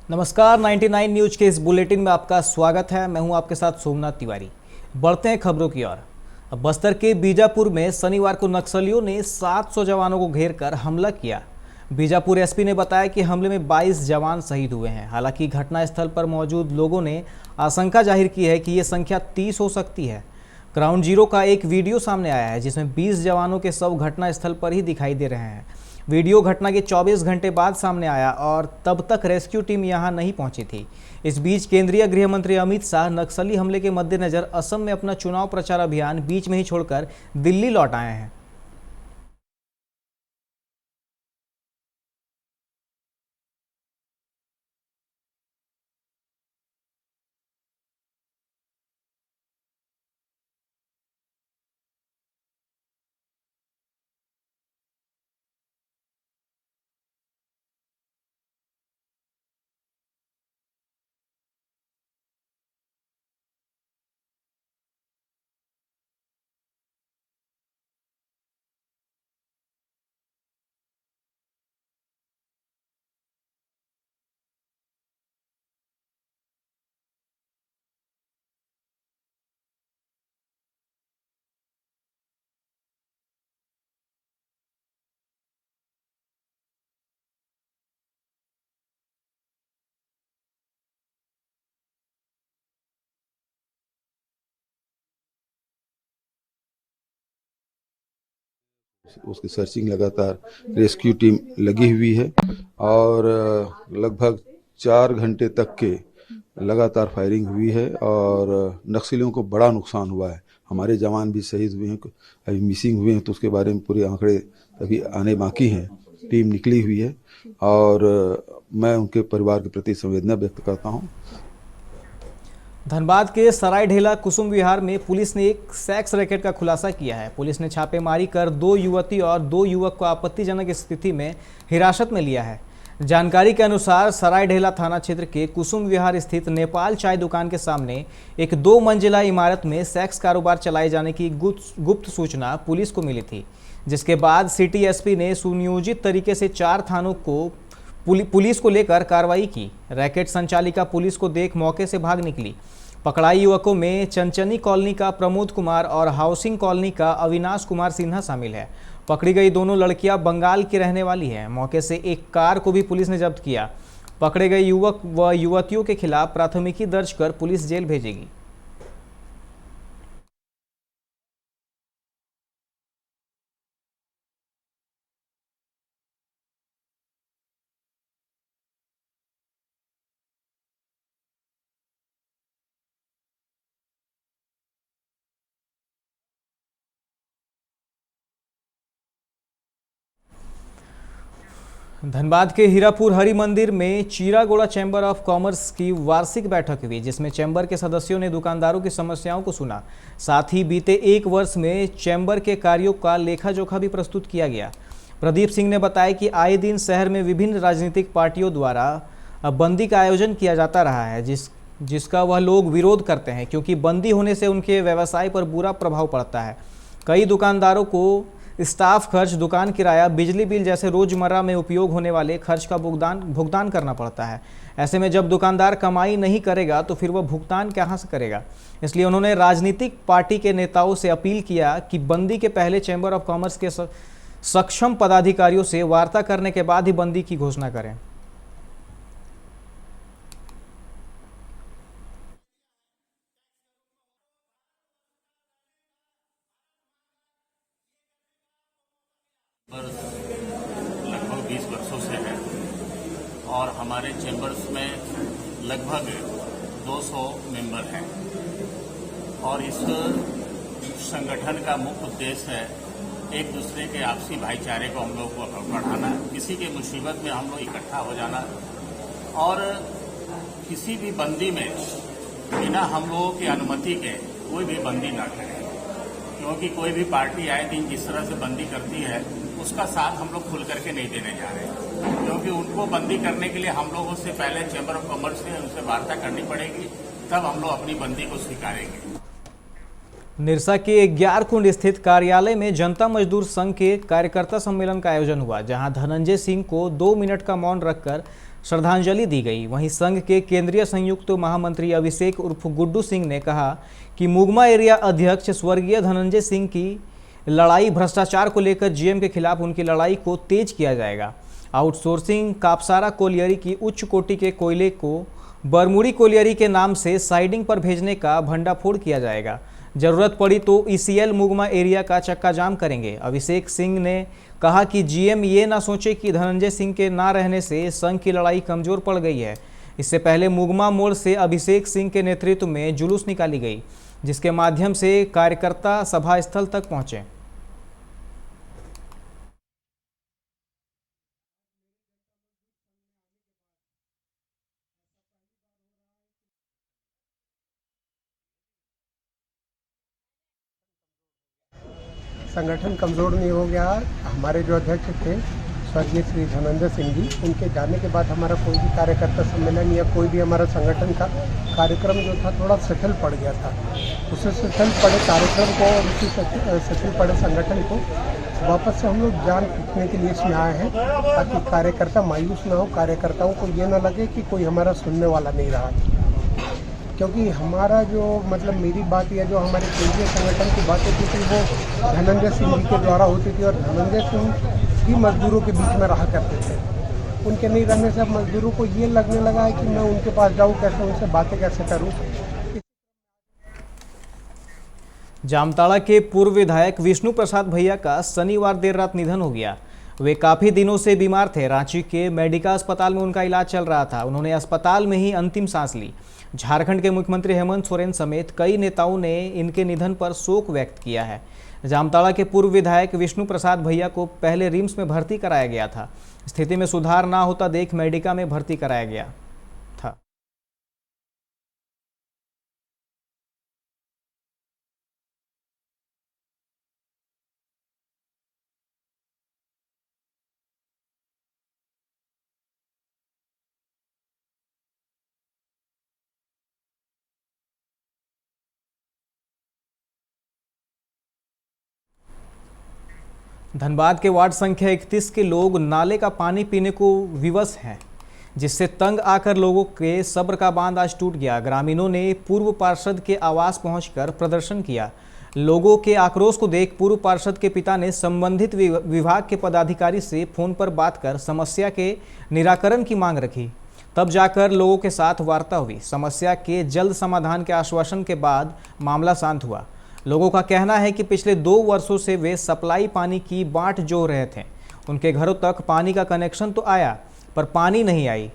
नमस्कार, 99 न्यूज के इस बुलेटिन में आपका स्वागत है। मैं हूं आपके साथ सोमनाथ तिवारी। बढ़ते हैं खबरों की ओर। बस्तर के बीजापुर में शनिवार को नक्सलियों ने 700 जवानों को घेर कर हमला किया। बीजापुर एसपी ने बताया कि हमले में 22 जवान शहीद हुए हैं। हालांकि घटनास्थल पर मौजूद लोगों ने आशंका जाहिर की है कि ये संख्या 30 हो सकती है। ग्राउंड जीरो का एक वीडियो सामने आया है जिसमें 20 जवानों के शव घटनास्थल पर ही दिखाई दे रहे हैं। वीडियो घटना के 24 घंटे बाद सामने आया और तब तक रेस्क्यू टीम यहां नहीं पहुंची थी। इस बीच केंद्रीय गृह मंत्री अमित शाह नक्सली हमले के मद्देनजर असम में अपना चुनाव प्रचार अभियान बीच में ही छोड़कर दिल्ली लौट आए हैं। उसकी सर्चिंग लगातार रेस्क्यू टीम लगी हुई है और लगभग 4 घंटे तक के लगातार फायरिंग हुई है और नक्सलियों को बड़ा नुकसान हुआ है। हमारे जवान भी शहीद हुए हैं, अभी मिसिंग हुए हैं, तो उसके बारे में पूरे आंकड़े अभी आने बाकी हैं। टीम निकली हुई है और मैं उनके परिवार के प्रति संवेदना व्यक्त करता हूं। धनबाद के सरायढेला कुसुम विहार में पुलिस ने एक सेक्स रैकेट का खुलासा किया है। पुलिस ने छापेमारी कर 2 युवती और 2 युवक को आपत्तिजनक स्थिति में हिरासत में लिया है। जानकारी के अनुसार सरायढेला थाना क्षेत्र के कुसुम विहार स्थित नेपाल चाय दुकान के सामने एक 2 मंजिला इमारत में सेक्स कारोबार चलाए जाने की गुप्त सूचना पुलिस को मिली थी, जिसके बाद सिटी एसपी ने सुनियोजित तरीके से 4 थानों को पुलिस को लेकर कार्रवाई की। रैकेट संचालिका पुलिस को देख मौके से भाग निकली। पकड़ाई युवकों में चंचनी कॉलोनी का प्रमोद कुमार और हाउसिंग कॉलोनी का अविनाश कुमार सिन्हा शामिल है। पकड़ी गई दोनों लड़कियां बंगाल की रहने वाली हैं। मौके से एक कार को भी पुलिस ने जब्त किया। पकड़े गए युवक व युवतियों के खिलाफ प्राथमिकी दर्ज कर पुलिस जेल भेजेगी। धनबाद के हीरापुर हरि मंदिर में चीरागोड़ा चैम्बर ऑफ कॉमर्स की वार्षिक बैठक हुई, जिसमें चैम्बर के सदस्यों ने दुकानदारों की समस्याओं को सुना। साथ ही बीते 1 वर्ष में चैम्बर के कार्यों का लेखा जोखा भी प्रस्तुत किया गया। प्रदीप सिंह ने बताया कि आए दिन शहर में विभिन्न राजनीतिक पार्टियों द्वारा बंदी का आयोजन किया जाता रहा है, जिसका वह लोग विरोध करते हैं, क्योंकि बंदी होने से उनके व्यवसाय पर बुरा प्रभाव पड़ता है। कई दुकानदारों को स्टाफ खर्च, दुकान किराया, बिजली बिल जैसे रोजमर्रा में उपयोग होने वाले खर्च का भुगतान करना पड़ता है। ऐसे में जब दुकानदार कमाई नहीं करेगा तो फिर वह भुगतान कहां से करेगा। इसलिए उन्होंने राजनीतिक पार्टी के नेताओं से अपील किया कि बंदी के पहले चैम्बर ऑफ कॉमर्स के सक्षम पदाधिकारियों से वार्ता करने के बाद ही बंदी की घोषणा करें। लगभग 20 वर्षों से है और हमारे चैम्बर्स में लगभग 200 मेंबर हैं और इस संगठन का मुख्य उद्देश्य है एक दूसरे के आपसी भाईचारे को हम लोग को बढ़ाना, किसी के मुसीबत में हम लोग इकट्ठा हो जाना और किसी भी बंदी में बिना हम लोगों की अनुमति के कोई भी बंदी न करें, क्योंकि कोई भी पार्टी आए दिन जिस तरह से बंदी करती है उसका साथ हम लोग खुल करके नहीं देने जा रहे, क्योंकि उनको बंदी करने के लिए हम लोगों से पहले चैम्बर ऑफ कॉमर्स से उनसे वार्ता करनी पड़ेगी, तब हम लोग अपनी बंदी को स्वीकारेंगे। निरसा के ग्यारकुंड स्थित कार्यालय में जनता मजदूर संघ के कार्यकर्ता सम्मेलन का आयोजन हुआ, जहां धनंजय सिंह को 2 मिनट का मौन रखकर श्रद्धांजलि दी गई। वहीं संघ के केंद्रीय संयुक्त महामंत्री अभिषेक उर्फ गुड्डू सिंह ने कहा कि मुगमा एरिया अध्यक्ष स्वर्गीय धनंजय सिंह की लड़ाई भ्रष्टाचार को लेकर जीएम के खिलाफ उनकी लड़ाई को तेज किया जाएगा। आउटसोर्सिंग कापसारा कोलियरी की उच्च कोटि के कोयले को बरमुड़ी कोलियरी के नाम से साइडिंग पर भेजने का भंडाफोड़ किया जाएगा। जरूरत पड़ी तो ईसीएल मुगमा एरिया का चक्का जाम करेंगे। अभिषेक सिंह ने कहा कि जीएम ये ना सोचे कि धनंजय सिंह के ना रहने से संघ की लड़ाई कमजोर पड़ गई है। इससे पहले मुगमा मोड़ से अभिषेक सिंह के नेतृत्व में जुलूस निकाली गई, जिसके माध्यम से कार्यकर्ता सभा स्थल तक पहुंचे। संगठन कमज़ोर नहीं हो गया। हमारे जो अध्यक्ष थे स्वर्गीय श्री धनंजय सिंह जी, उनके जाने के बाद हमारा कोई भी कार्यकर्ता सम्मेलन या कोई भी हमारा संगठन का कार्यक्रम जो था थोड़ा शिथिल पड़ गया था। उसे शिथिल पड़े कार्यक्रम को और उसी शिथिल पड़े संगठन को वापस से हम लोग जान फूंकने के लिए इसमें आए हैं, ताकि कार्यकर्ता मायूस ना हो, कार्यकर्ताओं को ये ना लगे कि कोई हमारा सुनने वाला नहीं रहा। क्योंकि हमारा जो मतलब मेरी बात या जो हमारे केंद्रीय संगठन की बात होती थी वो धनंजय सिंह जी के द्वारा होती थी, और धनंजय सिंह ही मजदूरों के बीच में रहा करते थे। उनके नहीं रहने से अब मजदूरों को ये लगने लगा है कि मैं उनके पास जाऊँ कैसे, उनसे बातें कैसे करूँ। जामताड़ा के पूर्व विधायक विष्णु प्रसाद भैया का शनिवार देर रात निधन हो गया। वे काफ़ी दिनों से बीमार थे। रांची के मेडिका अस्पताल में उनका इलाज चल रहा था। उन्होंने अस्पताल में ही अंतिम सांस ली। झारखंड के मुख्यमंत्री हेमंत सोरेन समेत कई नेताओं ने इनके निधन पर शोक व्यक्त किया है। जामताड़ा के पूर्व विधायक विष्णु प्रसाद भैया को पहले रिम्स में भर्ती कराया गया था। स्थिति में सुधार ना होता देख मेडिका में भर्ती कराया गया था। धनबाद के वार्ड संख्या 31 के लोग नाले का पानी पीने को विवश हैं, जिससे तंग आकर लोगों के सब्र का बांध आज टूट गया। ग्रामीणों ने पूर्व पार्षद के आवास पहुंचकर प्रदर्शन किया। लोगों के आक्रोश को देख पूर्व पार्षद के पिता ने संबंधित विभाग के पदाधिकारी से फोन पर बात कर समस्या के निराकरण की मांग रखी। तब जाकर लोगों के साथ वार्ता हुई। समस्या के जल्द समाधान के आश्वासन के बाद मामला शांत हुआ। लोगों का कहना है कि पिछले 2 वर्षों से वे सप्लाई पानी की बाट जोड़ रहे थे। उनके घरों तक पानी का कनेक्शन तो आया, पर पानी नहीं आई।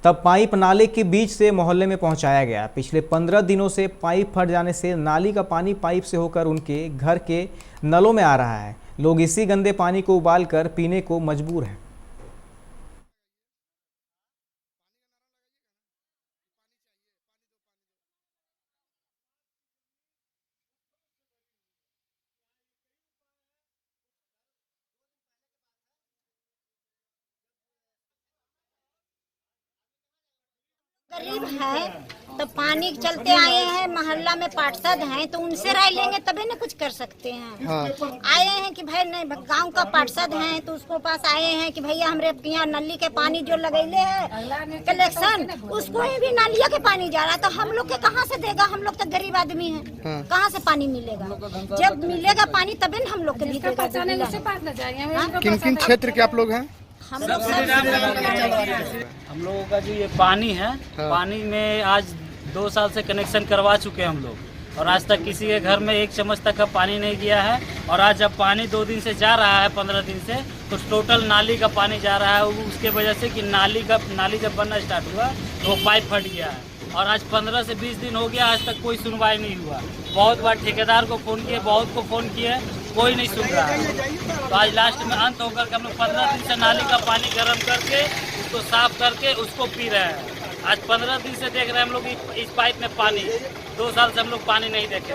तब पाइप नाले के बीच से मोहल्ले में पहुंचाया गया। पिछले 15 दिनों से पाइप फट जाने से नाली का पानी पाइप से होकर उनके घर के नलों में आ रहा है। लोग इसी गंदे पानी को उबाल कर पीने को मजबूर हैं। गरीब है तो पानी चलते आए हैं, मोहल्ला में पार्षद हैं तो उनसे राय लेंगे तभी ना कुछ कर सकते हैं। हाँ। आए हैं कि भाई नहीं, गांव का पार्षद हैं तो उसको पास आए हैं कि भैया हमरे यहाँ नली के पानी जो लगैले है कलेक्शन, उसको ही भी नालिया के पानी जा रहा है, तो हम लोग के कहाँ से देगा? हम लोग तो गरीब आदमी हैं। हाँ। कहाँ से पानी मिलेगा? जब मिलेगा पानी तभी हम लोग के लिए। किन किन क्षेत्र के आप लोग हैं? हम लोग हम लोगों का जो ये पानी है, हाँ। पानी में आज 2 साल से कनेक्शन करवा चुके हैं हम लोग, और आज तक किसी के घर में 1 चम्मच तक का पानी नहीं गया है। और आज जब पानी 2 दिन से जा रहा है, 15 दिन से, तो टोटल नाली का पानी जा रहा है। उसके वजह से कि नाली जब बनना स्टार्ट हुआ तो वो पाइप फट गया है। और आज 15 से 20 दिन हो गया, आज तक कोई सुनवाई नहीं हुआ। बहुत बार ठेकेदार को फ़ोन किए, बहुत को फ़ोन किए, कोई नहीं सुन रहा है। तो आज लास्ट में अंत होकर के हम लोग 15 दिन से नाली का पानी गर्म करके उसको साफ करके उसको पी रहे हैं। आज 15 दिन से देख रहे हैं हम लोग इस पाइप में पानी। 2 साल से हम लोग पानी नहीं देखे।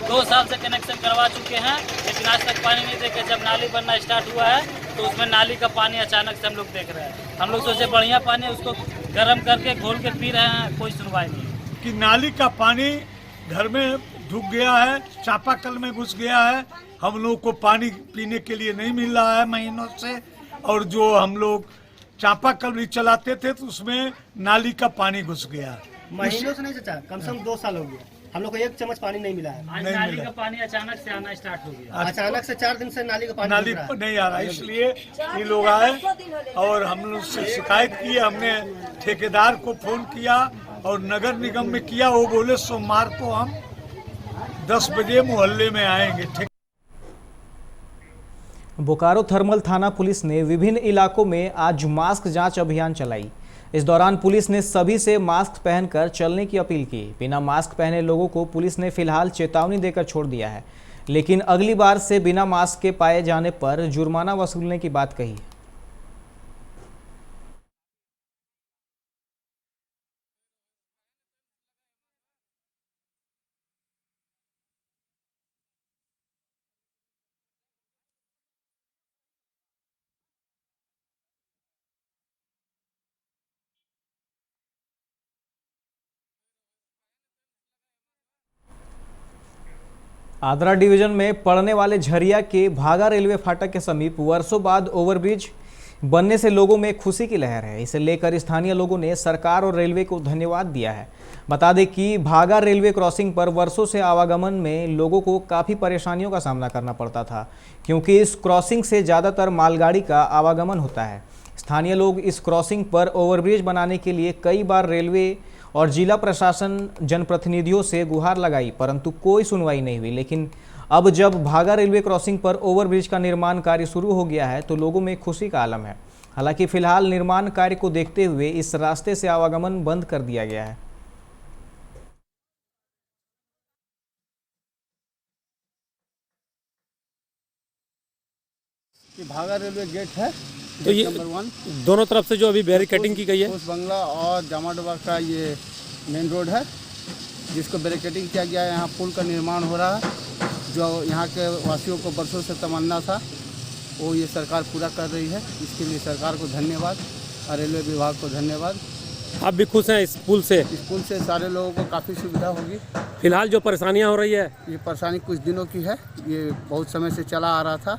2 साल से कनेक्शन करवा चुके हैं, लेकिन आज तक पानी नहीं देखे। जब नाली बनना स्टार्ट हुआ है तो उसमें नाली का पानी अचानक से हम लोग देख रहे हैं। हम लोग सोचे बढ़िया पानी, उसको गर्म करके घोल के पी रहे हैं, कोई सुनवाई नहीं। कि नाली का पानी घर में ढुक गया है, चापाकल में घुस गया है। हम लोग को पानी पीने के लिए नहीं मिल रहा है महीनों से। और जो हम लोग चापाकल भी चलाते थे तो उसमें नाली का पानी घुस गया। महीनों से नहीं चाचा, कम से कम 2 साल हो गया हम लोग को 1 चम्मच पानी नहीं मिला है। आज नाली का पानी अचानक से आना स्टार्ट हो गया। अचानक से 4 दिन से नाली का पानी नहीं आ रहा, इसलिए ये लोग आए और हम लोग से शिकायत की। हमने ठेकेदार को फोन किया और नगर निगम में किया। वो बोले सोमवार को हम 10 बजे मोहल्ले में आएंगे। बोकारो थर्मल थाना पुलिस ने विभिन्न इलाकों में आज मास्क जांच अभियान चलाई। इस दौरान पुलिस ने सभी से मास्क पहनकर चलने की अपील की। बिना मास्क पहने लोगों को पुलिस ने फिलहाल चेतावनी देकर छोड़ दिया है, लेकिन अगली बार से बिना मास्क के पाए जाने पर जुर्माना वसूलने की बात कही। आद्रा डिवीजन में पड़ने वाले झरिया के भागा रेलवे फाटक के समीप वर्षों बाद ओवरब्रिज बनने से लोगों में खुशी की लहर है। इसे लेकर स्थानीय लोगों ने सरकार और रेलवे को धन्यवाद दिया है। बता दें कि भागा रेलवे क्रॉसिंग पर वर्षों से आवागमन में लोगों को काफ़ी परेशानियों का सामना करना पड़ता था, क्योंकि इस क्रॉसिंग से ज़्यादातर मालगाड़ी का आवागमन होता है। स्थानीय लोग इस क्रॉसिंग पर ओवरब्रिज बनाने के लिए कई बार रेलवे और जिला प्रशासन जनप्रतिनिधियों से गुहार लगाई, परंतु कोई सुनवाई नहीं हुई। लेकिन अब जब भागा रेलवे क्रॉसिंग पर ओवरब्रिज का निर्माण कार्य शुरू हो गया है तो लोगों में खुशी का आलम है। हालांकि फिलहाल निर्माण कार्य को देखते हुए इस रास्ते से आवागमन बंद कर दिया गया है। ये भागा रेलवे गेट है, तो ये नंबर 1 दोनों तरफ से जो अभी बैरिकेडिंग की गई है, उस बंगला और जामाडोबा का ये मेन रोड है जिसको बैरिकेडिंग किया गया है। यहाँ पुल का निर्माण हो रहा है, जो यहाँ के वासियों को बरसों से तमन्ना था वो ये सरकार पूरा कर रही है। इसके लिए सरकार को धन्यवाद और रेलवे विभाग को धन्यवाद। आप भी खुश हैं इस पुल से? इस पुल से सारे लोगों को काफ़ी सुविधा होगी। फिलहाल जो परेशानियाँ हो रही है, ये परेशानी कुछ दिनों की है, ये बहुत समय से चला आ रहा था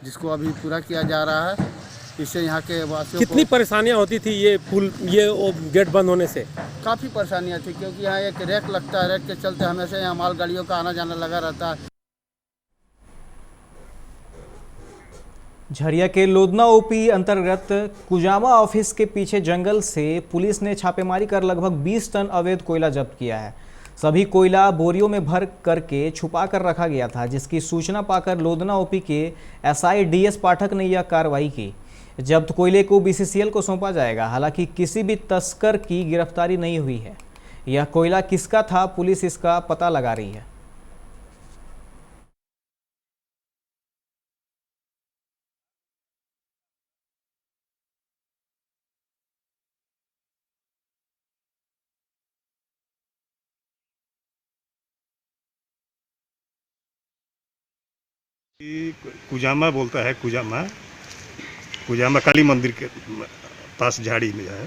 जिसको अभी पूरा किया जा रहा है। इससे यहाँ के वासियों कितनी परेशानियाँ होती थी ये पुल, ये गेट बंद होने से? काफ़ी परेशानियाँ थी, क्योंकि यहाँ एक रैक लगता है, रैक के चलते हमेशा यहाँ मालगाड़ियों का आना जाना लगा रहता है। झरिया के लोधना ओपी अंतर्गत कुजामा ऑफिस के पीछे जंगल से पुलिस ने छापेमारी कर लगभग 20 टन अवैध कोयला जब्त किया है। सभी कोयला बोरियों में भर करके छुपा कर रखा गया था, जिसकी सूचना पाकर लोधना ओपी के एसआई डीएस पाठक ने यह कार्रवाई की। जब्त कोयले को बीसीसीएल को सौंपा जाएगा। हालांकि किसी भी तस्कर की गिरफ्तारी नहीं हुई है। यह कोयला किसका था, पुलिस इसका पता लगा रही है। कुजामा बोलता है, कुजामा काली मंदिर के पास झाड़ी में है।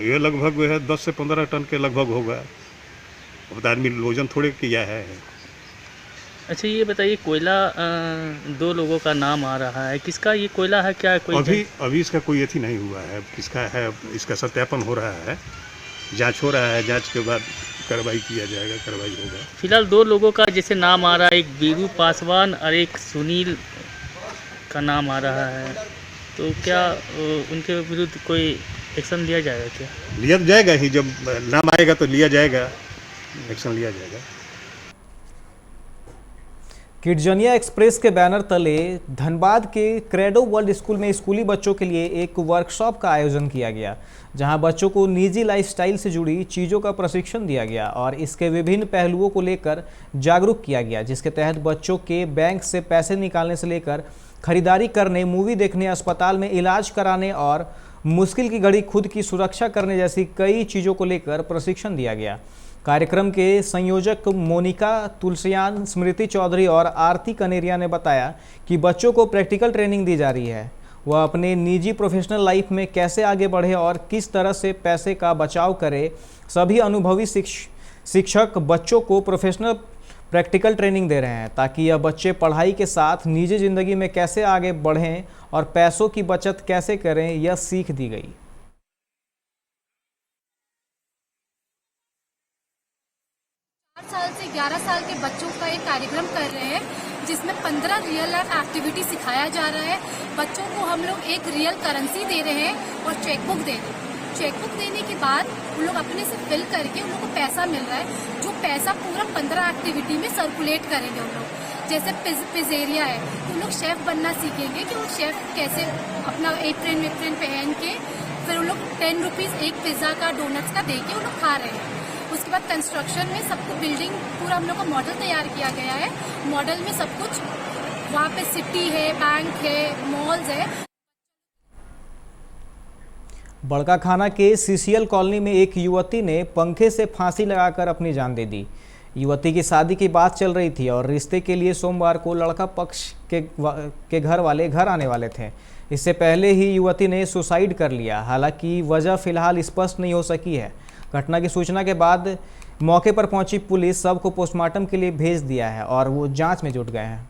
ये लगभग है 10 से 15 टन के लगभग होगा। बहुत आदमी लोजन थोड़े किया है। अच्छा ये बताइए, कोयला 2 लोगों का नाम आ रहा है, किसका ये कोयला है? क्या कोई अभी इसका कोई अथी नहीं हुआ है, किसका है इसका सत्यापन हो रहा है, जांच हो रहा है। जांच के बाद कार्रवाई किया जाएगा, कार्रवाई होगा। फिलहाल 2 लोगों का जैसे नाम आ रहा है, एक बीरू पासवान और एक सुनील का नाम आ रहा है, तो क्या उनके विरुद्ध कोई एक्शन लिया जाएगा? क्या लिया जाएगा ही, जब नाम आएगा तो लिया जाएगा, एक्शन लिया जाएगा। किडजनिया एक्सप्रेस के बैनर तले धनबाद के क्रेडो वर्ल्ड स्कूल में स्कूली बच्चों के लिए एक वर्कशॉप का आयोजन किया गया, जहां बच्चों को निजी लाइफस्टाइल से जुड़ी चीज़ों का प्रशिक्षण दिया गया और इसके विभिन्न पहलुओं को लेकर जागरूक किया गया, जिसके तहत बच्चों के बैंक से पैसे निकालने से लेकर खरीदारी करने, मूवी देखने, अस्पताल में इलाज कराने और मुश्किल की घड़ी खुद की सुरक्षा करने जैसी कई चीज़ों को लेकर प्रशिक्षण दिया गया। कार्यक्रम के संयोजक मोनिका तुलसियान, स्मृति चौधरी और आरती कनेरिया ने बताया कि बच्चों को प्रैक्टिकल ट्रेनिंग दी जा रही है। वह अपने निजी प्रोफेशनल लाइफ में कैसे आगे बढ़े और किस तरह से पैसे का बचाव करे, सभी अनुभवी शिक्षक बच्चों को प्रोफेशनल प्रैक्टिकल ट्रेनिंग दे रहे हैं ताकि यह बच्चे पढ़ाई के साथ निजी जिंदगी में कैसे आगे बढ़ें और पैसों की बचत कैसे करें, यह सीख दी गई। 4 साल से 11 साल के बच्चों का एक कार्यक्रम कर रहे हैं जिसमें 15 रियल लाइफ एक्टिविटी सिखाया जा रहा है। बच्चों को हम लोग एक रियल करेंसी दे रहे हैं और चेकबुक दे रहे हैं। चेकबुक देने के बाद उन लोग अपने से फिल करके उन लोग को पैसा मिल रहा है, जो पैसा पूरा 15 एक्टिविटी में सर्कुलेट करेंगे उन लोग। जैसे पिज़्ज़ेरिया है तो उन लोग शेफ़ बनना सीखेंगे कि वो शेफ़ कैसे अपना एप्रन पहन के फिर उन लोग 10 रुपीज़ एक पिज़्ज़ा का डोनट्स का दे के उन लोग खा रहे हैं। उसके बाद कंस्ट्रक्शन में सबको बिल्डिंग पूरा हम लोग का मॉडल तैयार किया गया है। मॉडल में सब कुछ वहाँ पे सिटी है, बैंक है, मॉल्स है। बड़काखाना के सीसीएल कॉलोनी में एक युवती ने पंखे से फांसी लगाकर अपनी जान दे दी। युवती की शादी की बात चल रही थी और रिश्ते के लिए सोमवार को लड़का पक्ष के घर वाले घर आने वाले थे। इससे पहले ही युवती ने सुसाइड कर लिया। हालांकि वजह फिलहाल स्पष्ट नहीं हो सकी है। घटना की सूचना के बाद मौके पर पहुंची पुलिस शव को पोस्टमार्टम के लिए भेज दिया है और वो जांच में जुट गए हैं।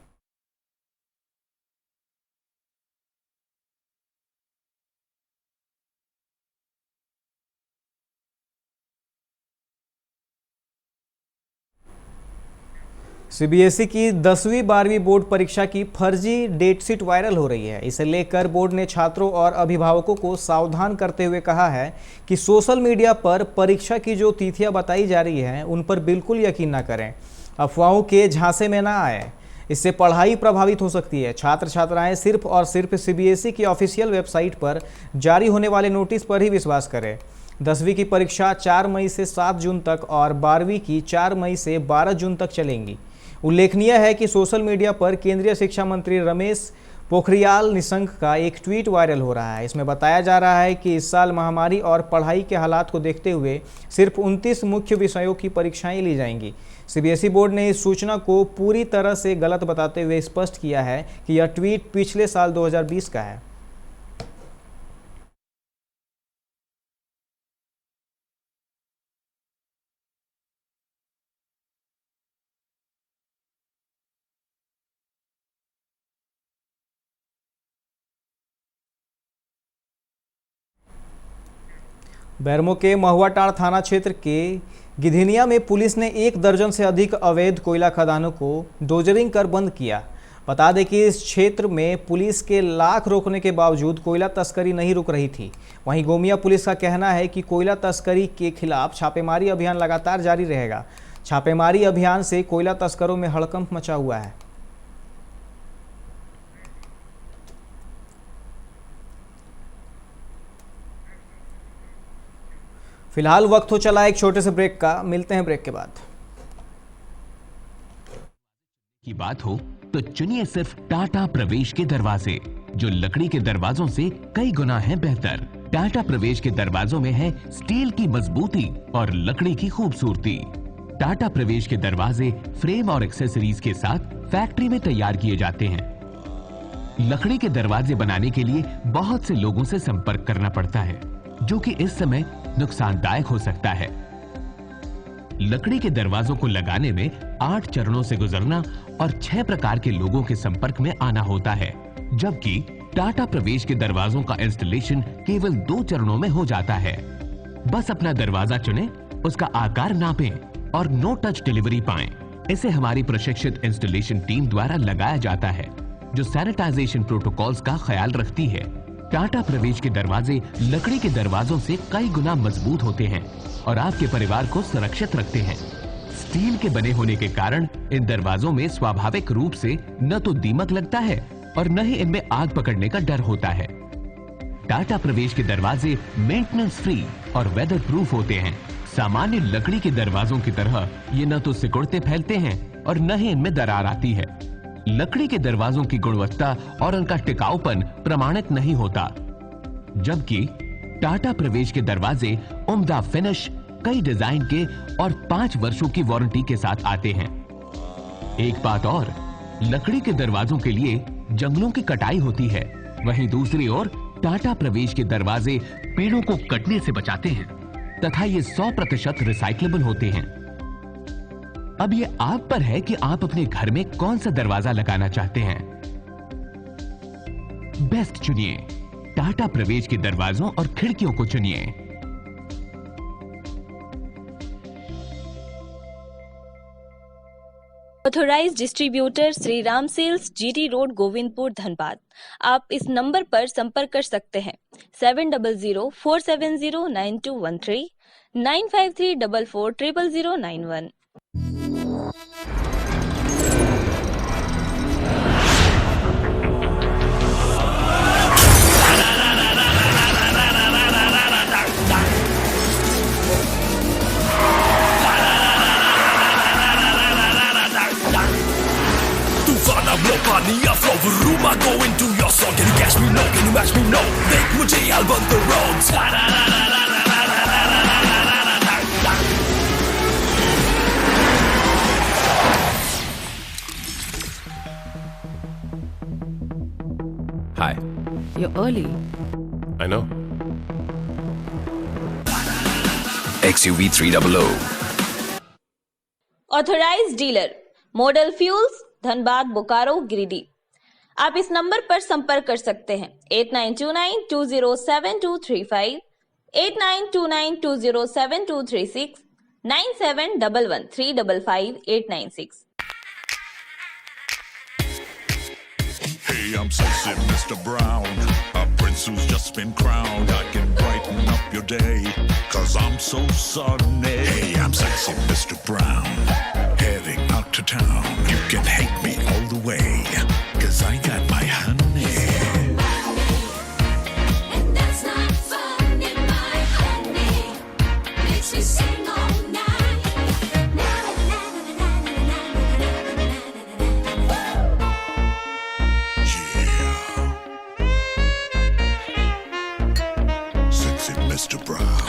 सीबीएसई की 10वीं 12वीं बोर्ड परीक्षा की फर्जी डेट शीट वायरल हो रही है। इसे लेकर बोर्ड ने छात्रों और अभिभावकों को सावधान करते हुए कहा है कि सोशल मीडिया पर परीक्षा की जो तिथियां बताई जा रही हैं उन पर बिल्कुल यकीन न करें, अफवाहों के झांसे में ना आए। इससे पढ़ाई प्रभावित हो सकती है। छात्र छात्राएं सिर्फ और सिर्फ सीबीएसई की ऑफिशियल वेबसाइट पर जारी होने वाले नोटिस पर ही विश्वास करें। 10वीं की परीक्षा 4 मई से 7 जून तक और 12वीं की 4 मई से 12 जून तक चलेंगी। उल्लेखनीय है कि सोशल मीडिया पर केंद्रीय शिक्षा मंत्री रमेश पोखरियाल निशंक का एक ट्वीट वायरल हो रहा है। इसमें बताया जा रहा है कि इस साल महामारी और पढ़ाई के हालात को देखते हुए सिर्फ 29 मुख्य विषयों की परीक्षाएं ली जाएंगी। सीबीएसई बोर्ड ने इस सूचना को पूरी तरह से गलत बताते हुए स्पष्ट किया है कि यह ट्वीट पिछले साल 2020 का है। बैरमो के महुआटांड़ थाना क्षेत्र के गिधिनिया में पुलिस ने 1 दर्जन से अधिक अवैध कोयला खदानों को डोजरिंग कर बंद किया। बता दें कि इस क्षेत्र में पुलिस के लाख रोकने के बावजूद कोयला तस्करी नहीं रुक रही थी। वहीं गोमिया पुलिस का कहना है कि कोयला तस्करी के खिलाफ छापेमारी अभियान लगातार जारी रहेगा। छापेमारी अभियान से कोयला तस्करों में हड़कंप मचा हुआ है। फिलहाल वक्त हो चला एक छोटे से ब्रेक का। मिलते हैं ब्रेक के बाद। की बात हो तो चुनिए सिर्फ टाटा प्रवेश के दरवाजे, जो लकड़ी के दरवाजों से कई गुना है बेहतर। टाटा प्रवेश के दरवाजों में है स्टील की मजबूती और लकड़ी की खूबसूरती। टाटा प्रवेश के दरवाजे फ्रेम और एक्सेसरीज के साथ फैक्ट्री में तैयार किए जाते हैं। लकड़ी के दरवाजे बनाने के लिए बहुत से लोगों से संपर्क करना पड़ता है, जो कि इस समय नुकसानदायक हो सकता है। लकड़ी के दरवाजों को लगाने में 8 चरणों से गुजरना और 6 प्रकार के लोगों के संपर्क में आना होता है, जबकि टाटा प्रवेश के दरवाजों का इंस्टॉलेशन केवल 2 चरणों में हो जाता है। बस अपना दरवाजा चुनें, उसका आकार नापें और नो टच डिलीवरी पाएं। इसे हमारी प्रशिक्षित इंस्टॉलेशन टीम द्वारा लगाया जाता है, जो सैनिटाइजेशन प्रोटोकॉल्स का ख्याल रखती है। टाटा प्रवेश के दरवाजे लकड़ी के दरवाजों से कई गुना मजबूत होते हैं और आपके परिवार को सुरक्षित रखते हैं। स्टील के बने होने के कारण इन दरवाजों में स्वाभाविक रूप से न तो दीमक लगता है और न ही इनमें आग पकड़ने का डर होता है। टाटा प्रवेश के दरवाजे मेंटेनेंस फ्री और वेदर प्रूफ होते हैं। सामान्य लकड़ी के दरवाजों की तरह ये न तो सिकुड़ते फैलते हैं और न ही इनमें दरार आती है। लकड़ी के दरवाजों की गुणवत्ता और उनका टिकाऊपन प्रमाणित नहीं होता, जबकि टाटा प्रवेश के दरवाजे उम्दा फिनिश, कई डिजाइन के और 5 वर्षों की वारंटी के साथ आते हैं। एक बात और, लकड़ी के दरवाजों के लिए जंगलों की कटाई होती है, वहीं दूसरी ओर टाटा प्रवेश के दरवाजे पेड़ों को कटने से बचाते हैं तथा ये 100% रिसाइक्लेबल होते हैं। अब ये आप पर है कि आप अपने घर में कौन सा दरवाजा लगाना चाहते हैं। बेस्ट चुनिए, टाटा प्रवेश के दरवाजों और खिड़कियों को चुनिए। Authorised distributor Shri Ram sales, GT road, Govindpur, Dhanbad. आप इस नंबर पर संपर्क कर सकते हैं 7004709213 9534400091। Mania flow Rumor go into your soul. Can you catch me? No. Can you match me? No. Make mujhe I'll run the roads. Hi. You're early. I know. XUV 300. Authorised dealer model fuels, Dhanbad, Bokaro, Giridih. आप इस number पर संपर्क कर सकते हैं 8929207235, 8929207236, 9711355896। Hey, I'm sexy Mr. Brown, a prince who's just been crowned. I can brighten up your day, 'cause I'm so sunny. Hey, I'm sexy Mr. Brown, heading out to town. You can hate me all the way, 'cause I got my honey. And that's not funny, my honey makes me sing all night. Sexy Mr. Brown.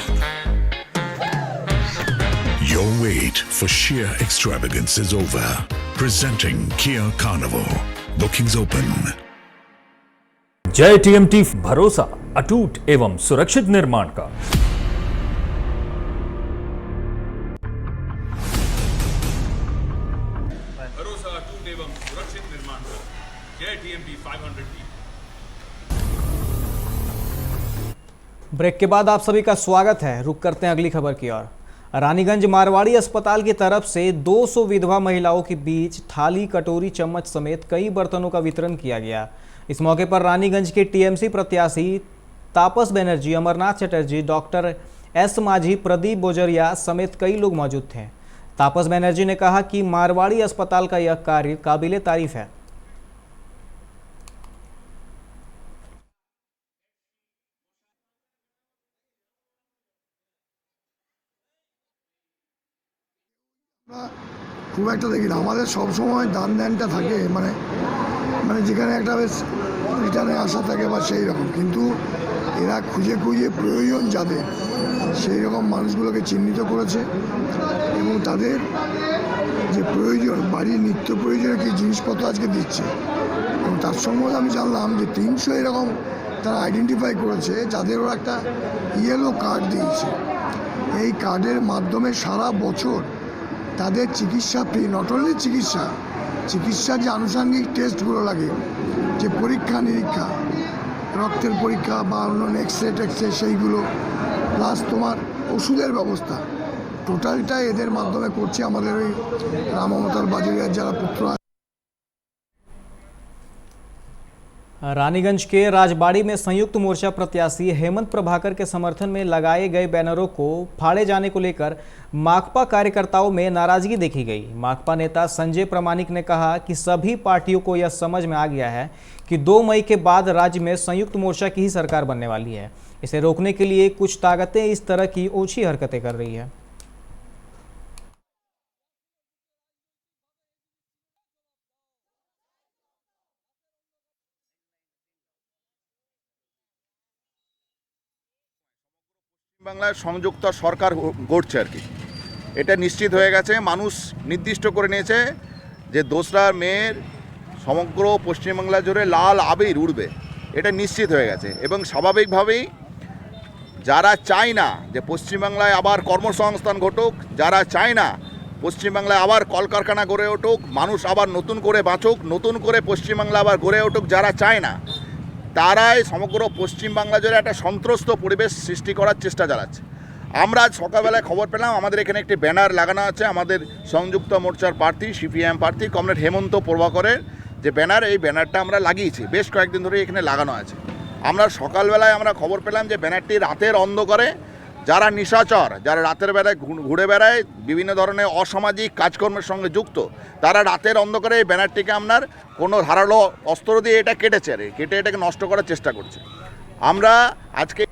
Your wait for sheer extravagance is over. Presenting Kia Carnival. Bookings open. जय TMT, भरोसा अटूट एवं सुरक्षित निर्माण का। भरोसा अटूट एवं सुरक्षित निर्माण का। जय टीएमटी 500D। ब्रेक के बाद आप सभी का स्वागत है। रुक करते हैं अगली खबर की ओर। रानीगंज मारवाड़ी अस्पताल की तरफ से 200 विधवा महिलाओं के बीच थाली, कटोरी, चम्मच समेत कई बर्तनों का वितरण किया गया। इस मौके पर रानीगंज के टीएमसी प्रत्याशी तापस बनर्जी, अमरनाथ चटर्जी, डॉक्टर एस माझी, प्रदीप बोजरिया समेत कई लोग मौजूद थे। तापस बनर्जी ने कहा कि मारवाड़ी अस्पताल का यह कार्य काबिले तारीफ है। খুব একটা দেখি না, আমাদের সবসময় দান ধ্যানটা থাকে মানে যেখানে একটা বেশ রিটার্নে আসা থাকে বা সেই রকম, কিন্তু এরা খুঁজে খুঁজে প্রয়োজন যাদের সেই রকম মানুষগুলোকে চিহ্নিত করেছে এবং তাদের যে প্রয়োজন, বাড়ির নিত্য প্রয়োজনীয় কি জিনিসপত্র আজকে দিচ্ছে। এবং তার সঙ্গে আমি জানলাম যে 300 এরকম তারা আইডেন্টিফাই করেছে যাদের ওরা একটা ইয়েলো কার্ড দিয়েছে। এই কার্ডের মাধ্যমে সারা বছর তাদের চিকিৎসা ফ্রি, নট অনলি চিকিৎসার যে আনুষঙ্গিক টেস্টগুলো লাগে, যে পরীক্ষা নিরীক্ষা, রক্তের পরীক্ষা বা অন্য এক্সরে টেক্সরে সেইগুলো, প্লাস তোমার ওষুধের ব্যবস্থা, টোটালটাই এদের মাধ্যমে করছে আমাদের ওই রামমতার বাজারিয়ার যারা পুত্র। रानीगंज के राजबाड़ी में संयुक्त मोर्चा प्रत्याशी हेमंत प्रभाकर के समर्थन में लगाए गए बैनरों को फाड़े जाने को लेकर माकपा कार्यकर्ताओं में नाराजगी देखी गई। माकपा नेता संजय प्रमाणिक ने कहा कि सभी पार्टियों को यह समझ में आ गया है कि 2 मई के बाद राज्य में संयुक्त मोर्चा की ही सरकार बनने वाली है। इसे रोकने के लिए कुछ ताकतें इस तरह की ओछी हरकतें कर रही है। বাংলায় সংযুক্ত সরকার গড়ছে আর কি, এটা নিশ্চিত হয়ে গেছে। মানুষ নির্দিষ্ট করে নিয়েছে যে 2রা মের সমগ্র পশ্চিমবাংলা জুড়ে লাল আবির উড়বে, এটা নিশ্চিত হয়ে গেছে। এবং স্বাভাবিকভাবেই যারা চায় না যে পশ্চিমবাংলায় আবার কর্মসংস্থান ঘটুক, যারা চায় না পশ্চিমবাংলায় আবার কলকারখানা গড়ে উঠুক, মানুষ আবার নতুন করে বাঁচুক, নতুন করে পশ্চিমবাংলা আবার গড়ে উঠুক। যারা চায় না তারাই সমগ্র পশ্চিমবাংলা জুড়ে একটা সন্ত্রস্ত পরিবেশ সৃষ্টি করার চেষ্টা চালাচ্ছে। আমরা আজ সকালবেলায় খবর পেলাম আমাদের এখানে একটি ব্যানার লাগানো আছে, আমাদের সংযুক্ত মোর্চার প্রার্থী সিপিএম প্রার্থী কমরেড হেমন্ত প্রভাকরের যে ব্যানার, এই ব্যানারটা আমরা লাগিয়েছি, বেশ কয়েকদিন ধরে এখানে লাগানো আছে। আমরা সকালবেলায় আমরা খবর পেলাম যে ব্যানারটি রাতের অন্ধকারে যারা নিশাচর, যারা রাতের বেলায় ঘুরে বেড়ায়, বিভিন্ন ধরনের অসামাজিক কাজকর্মের সঙ্গে যুক্ত, তারা রাতের অন্ধকারে এই ব্যানারটিকে আপনার কোনো ধারালো অস্ত্র দিয়ে এটা কেটেছে, কেটে এটাকে নষ্ট করার চেষ্টা করছে। আমরা আজকে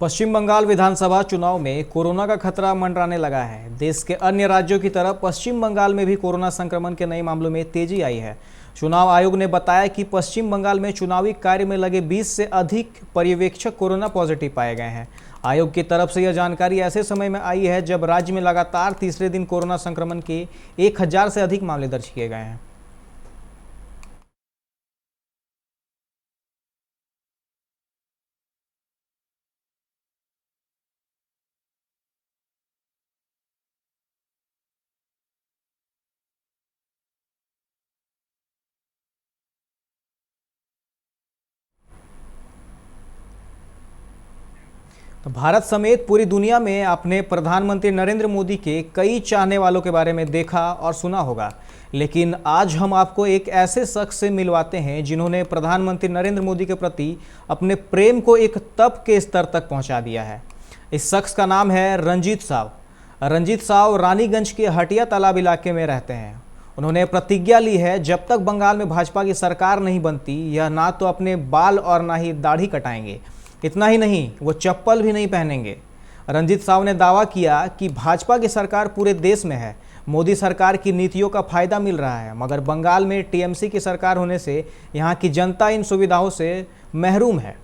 पश्चिम बंगाल विधानसभा चुनाव में कोरोना का खतरा मंडराने लगा है। देश के अन्य राज्यों की तरह पश्चिम बंगाल में भी कोरोना संक्रमण के नए मामलों में तेजी आई है। चुनाव आयोग ने बताया कि पश्चिम बंगाल में चुनावी कार्य में लगे 20 से अधिक पर्यवेक्षक कोरोना पॉजिटिव पाए गए हैं। आयोग की तरफ से यह जानकारी ऐसे समय में आई है जब राज्य में लगातार तीसरे दिन कोरोना संक्रमण के 1000 से अधिक मामले दर्ज किए गए हैं। तो भारत समेत पूरी दुनिया में अपने प्रधानमंत्री नरेंद्र मोदी के कई चाहने वालों के बारे में देखा और सुना होगा, लेकिन आज हम आपको एक ऐसे शख्स से मिलवाते हैं जिन्होंने प्रधानमंत्री नरेंद्र मोदी के प्रति अपने प्रेम को एक तप के स्तर तक पहुंचा दिया है। इस शख्स का नाम है रंजीत साव। रंजीत साव रानीगंज के हटिया तालाब इलाके में रहते हैं। उन्होंने प्रतिज्ञा ली है जब तक बंगाल में भाजपा की सरकार नहीं बनती, यह ना तो अपने बाल और ना ही दाढ़ी कटाएंगे। इतना ही नहीं, वो चप्पल भी नहीं पहनेंगे। रंजीत साव ने दावा किया कि भाजपा की सरकार पूरे देश में है, मोदी सरकार की नीतियों का फायदा मिल रहा है, मगर बंगाल में टीएमसी की सरकार होने से यहाँ की जनता इन सुविधाओं से महरूम है।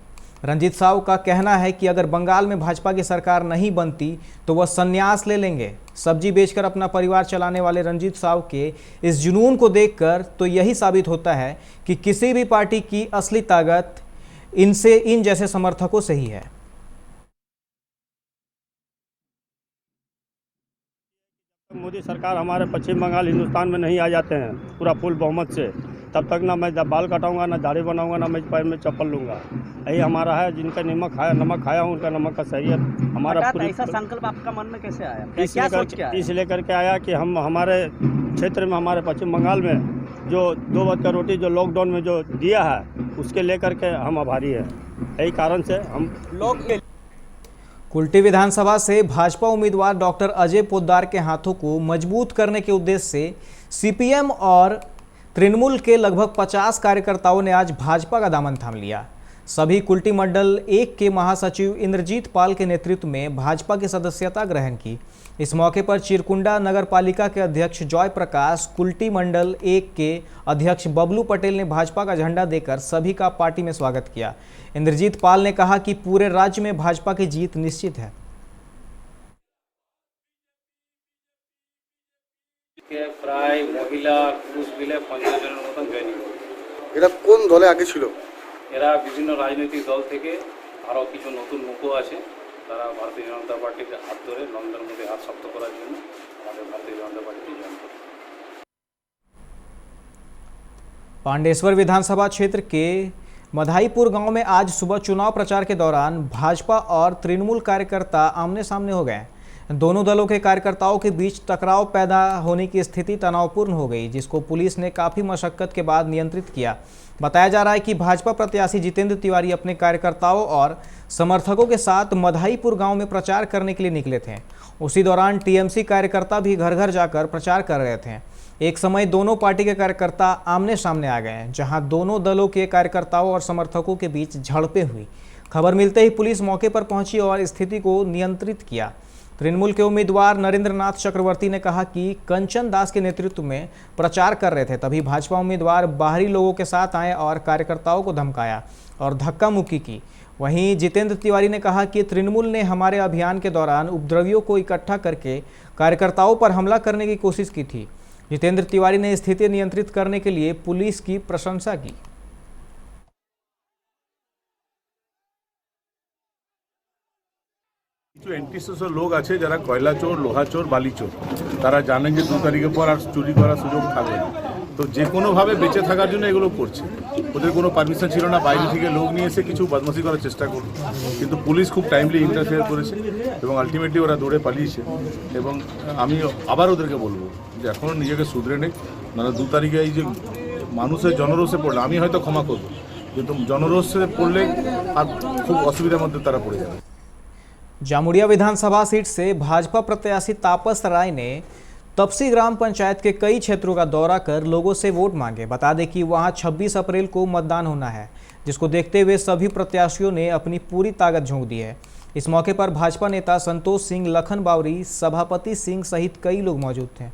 रंजीत साव का कहना है कि अगर बंगाल में भाजपा की सरकार नहीं बनती तो वह संन्यास ले लेंगे। सब्जी बेचकर अपना परिवार चलाने वाले रंजीत साव के इस जुनून को देखकर तो यही साबित होता है कि किसी भी पार्टी की असली ताकत इन जैसे समर्थकों से ही है। मोदी सरकार हमारे पश्चिम बंगाल हिंदुस्तान में नहीं आ जाते हैं पूरा फुल बहुमत से, तब तक ना मैं बाल कटाऊंगा, ना दाढ़ी बनाऊंगा, ना मैं पैर में चप्पल लूंगा। यही हमारा है, जिनका नमक खाया हूँ उनका नमक का सही है हमारा। पूरी ऐसा संकल्प आपका मन में कैसे आया? इस लेकर के आया कि हम हमारे क्षेत्र में, हमारे पश्चिम बंगाल में जो 2 वक्त का रोटी जो लॉकडाउन में जो दिया है उसके लेकर के हम आभारी हैं। यही कारण से हम लोग कुल्टी विधानसभा से भाजपा उम्मीदवार डॉक्टर अजय पोद्दार के हाथों को मजबूत करने के उद्देश्य से सीपीएम और तृणमूल के लगभग 50 कार्यकर्ताओं ने आज भाजपा का दामन थाम लिया। सभी कुल्टी मंडल 1 के महासचिव इंद्रजीत पाल के नेतृत्व में भाजपा की सदस्यता ग्रहण की। इस मौके पर चिरकुंडा नगर पालिका के अध्यक्ष जॉय प्रकाश, कुल्टी मंडल 1 के अध्यक्ष बबलू पटेल ने भाजपा का झंडा देकर सभी का पार्टी में स्वागत किया। इंद्रजीत पाल ने कहा कि पूरे राज्य में भाजपा की जीत निश्चित है। প্রায় মহিলা পুরুষ মিলে 50 জনের মতন জয়েনিং করে। এরা কোন দলে আগে ছিল? এরা বিভিন্ন রাজনৈতিক দল থেকে, আরও কিছু নতুন মুখও আছে। তারা ভারতীয় জনতা পার্টিকে হাত ধরে নরেন্দ্র মোদী হাত শক্ত করার জন্য আমাদের भारतीय जनता पार्टी जॉइन করে। पांडेश्वर विधानसभा क्षेत्र के मधाईपुर गांव में आज सुबह चुनाव प्रचार के दौरान भाजपा और तृणमूल कार्यकर्ता आमने सामने हो गए। दोनों दलों के कार्यकर्ताओं के बीच टकराव पैदा होने की स्थिति तनावपूर्ण हो गई, जिसको पुलिस ने काफ़ी मशक्कत के बाद नियंत्रित किया। बताया जा रहा है कि भाजपा प्रत्याशी जितेंद्र तिवारी अपने कार्यकर्ताओं और समर्थकों के साथ मधाईपुर गांव में प्रचार करने के लिए निकले थे। उसी दौरान टीएमसी कार्यकर्ता भी घर घर जाकर प्रचार कर रहे थे। एक समय दोनों पार्टी के कार्यकर्ता आमने सामने आ गए, जहां दोनों दलों के कार्यकर्ताओं और समर्थकों के बीच झड़पें हुई। खबर मिलते ही पुलिस मौके पर पहुंची और स्थिति को नियंत्रित किया। तृणमूल के उम्मीदवार नरेंद्र नाथ चक्रवर्ती ने कहा कि कंचन दास के नेतृत्व में प्रचार कर रहे थे, तभी भाजपा उम्मीदवार बाहरी लोगों के साथ आए और कार्यकर्ताओं को धमकाया और धक्का मुक्की की। वहीं जितेंद्र तिवारी ने कहा कि तृणमूल ने हमारे अभियान के दौरान उपद्रवियों को इकट्ठा करके कार्यकर्ताओं पर हमला करने की कोशिश की थी। जितेंद्र तिवारी ने स्थिति नियंत्रित करने के लिए पुलिस की प्रशंसा की। এনটিএসএস লোক আছে যারা কয়লা চোর, লোহা চোর, বালি চোর, তারা জানেন যে 2 তারিখের পর আর চুরি করার সুযোগ থাকবে না, তো যে কোনোভাবে বেঁচে থাকার জন্য এগুলো করছে। ওদের কোনো পারমিশন ছিল না, বাইরে থেকে লোক নিয়ে এসে কিছু বদমাশি করার চেষ্টা করলো, কিন্তু পুলিশ খুব টাইমলি ইন্টারফেয়ার করেছে এবং আলটিমেটলি ওরা দৌড়ে পালিয়েছে। এবং আমি আবার ওদেরকে বলবো যে এখনও নিজেকে শুধরে নেই, মানে 2 তারিখে এই যে মানুষের জনরোষে পড়লে আমি হয়তো ক্ষমা করবো, কিন্তু জনরোষে পড়লে আর খুব অসুবিধার মধ্যে তারা পড়ে যাবে। जामुड़िया विधानसभा सीट से भाजपा प्रत्याशी तापस राय ने तपसी ग्राम पंचायत के कई क्षेत्रों का दौरा कर लोगों से वोट मांगे। बता दें कि वहां 26 अप्रैल को मतदान होना है, जिसको देखते हुए सभी प्रत्याशियों ने अपनी पूरी ताकत झोंक दी है। इस मौके पर भाजपा नेता संतोष सिंह, लखन बावरी, सभापति सिंह सहित कई लोग मौजूद थे।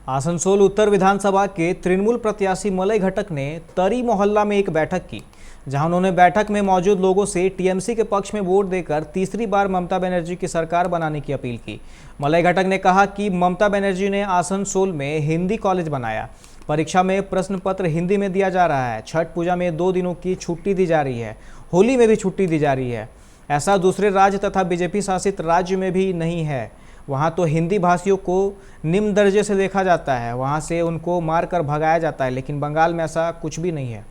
आसनसोल उत्तर विधानसभा के तृणमूल प्रत्याशी मलय घटक ने तरी मोहल्ला में एक बैठक की, जहां उन्होंने बैठक में मौजूद लोगों से टीएमसी के पक्ष में वोट देकर तीसरी बार ममता बनर्जी की सरकार बनाने की अपील की। मलय घटक ने कहा कि ममता बनर्जी ने आसनसोल में हिंदी कॉलेज बनाया, परीक्षा में प्रश्न पत्र हिंदी में दिया जा रहा है, छठ पूजा में 2 दिनों की छुट्टी दी जा रही है, होली में भी छुट्टी दी जा रही है। ऐसा दूसरे राज्य तथा बीजेपी शासित राज्य में भी नहीं है। वहाँ तो हिंदी भाषियों को निम्न दर्जे से देखा जाता है, वहाँ से उनको मारकर भगाया जाता है, लेकिन बंगाल में ऐसा कुछ भी नहीं है।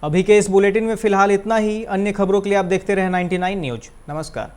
अभी के इस बुलेटिन में फिलहाल इतना ही। अन्य खबरों के लिए आप देखते रहे 99 न्यूज। नमस्कार।